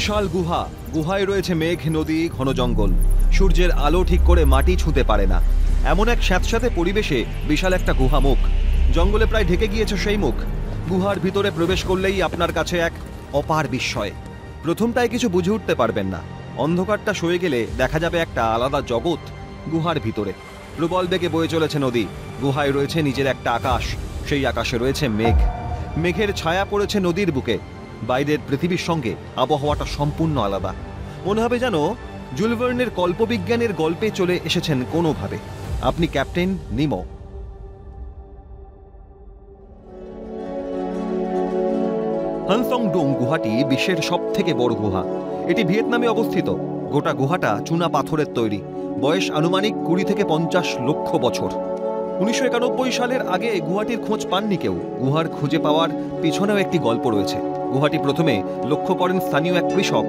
বিশাল গুহা, গুহায় রয়েছে মেঘ, নদী, ঘন জঙ্গল। সূর্যের আলো ঠিক করে মাটি ছুঁতে পারে না এমন এক স্যাঁতস্যাঁতে পরিবেশে বিশাল একটা গুহা মুখ। জঙ্গলে প্রায় ঢেকে গিয়েছে সেই মুখ। গুহার ভিতরে প্রবেশ করলেই আপনার কাছে এক অপার বিস্ময়। প্রথমটায় কিছু বুঝে উঠতে পারবেন না। অন্ধকারটা সয়ে গেলে দেখা যাবে একটা আলাদা জগৎ গুহার ভিতরে। প্রবল বেগে বয়ে চলেছে নদী। গুহায় রয়েছে নিজের একটা আকাশ, সেই আকাশে রয়েছে মেঘ। মেঘের ছায়া পড়েছে নদীর বুকে। বাইরের পৃথিবীর সঙ্গে আবহাওয়াটা সম্পূর্ণ আলাদা। মনে হবে যেন জুল ভার্নের কল্পবিজ্ঞানের গল্পে চলে এসেছেন কোনোভাবে। আপনি ক্যাপ্টেন নিমো। হানসং ডোং গুহাটি বিশ্বের সবথেকে বড় গুহা। এটি ভিয়েতনামে অবস্থিত। গোটা গুহাটা চুনা পাথরের তৈরি। বয়স আনুমানিক 20 থেকে 50 লক্ষ বছর। 1991 সালের আগে গুহাটির খোঁজ পাননি কেউ। গুহার খুঁজে পাওয়ার পিছনেও একটি গল্প রয়েছে। গুহাটি প্রথমে লক্ষ্য করেন স্থানীয় এক কৃষক।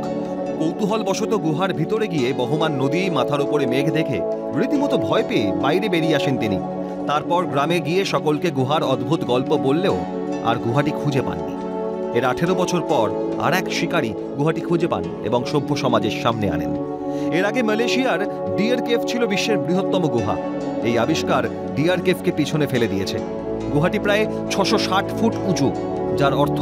কৌতূহলবশত গুহার ভিতরে গিয়ে বহমান নদী, মাথার উপরে মেঘ দেখে রীতিমতো ভয় পেয়ে বাইরে বেরিয়ে আসেন তিনি। তারপর গ্রামে গিয়ে সকলকে গুহার অদ্ভুত গল্প বললেও আর গুহাটি খুঁজে পাননি। এর 18 বছর পর আর এক শিকারী গুহাটি খুঁজে পান এবং সভ্য সমাজের সামনে আনেন। এর আগে মালয়েশিয়ার ডিয়ার কেভ ছিল বিশ্বের বৃহত্তম গুহা। এই আবিষ্কার ডিয়ার কেভকে পিছনে ফেলে দিয়েছে। গুহাটি প্রায় 660 ফুট উঁচু, যার অর্থ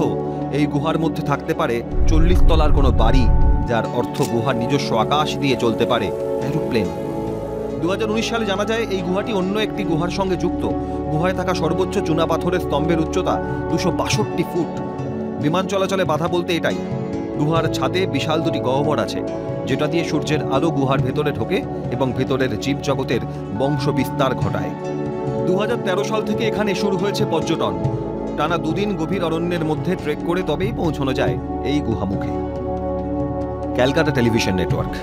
এই গুহার মধ্যে থাকতে পারে 40 তলার কোনো বাড়ি, যার অর্থ গুহার নিজস্ব আকাশ দিয়ে চলতে পারে এরোপ্লেন। 2019 সালে জানা যায় এই গুহাটি অন্য একটি গুহার সঙ্গে যুক্ত। গুহায় থাকা সর্বোচ্চ চুনা পাথরের স্তম্ভের উচ্চতা 262 ফুট। বিমান চলাচলে বাধা বলতে এটাই। গুহার ছাদে বিশাল দুটি গহ্বর আছে, যেটা দিয়ে সূর্যের আলো গুহার ভেতরে ঢোকে এবং ভেতরের জীবজগতের বংশ বিস্তার ঘটায়। 2013 সাল থেকে এখানে শুরু হয়েছে পর্যটন। টানা 2 দিন গভীর অরণ্যের মধ্যে ট্রেক করে তবেই পৌঁছানো যায় এই গুহামুখে। Calcutta television network.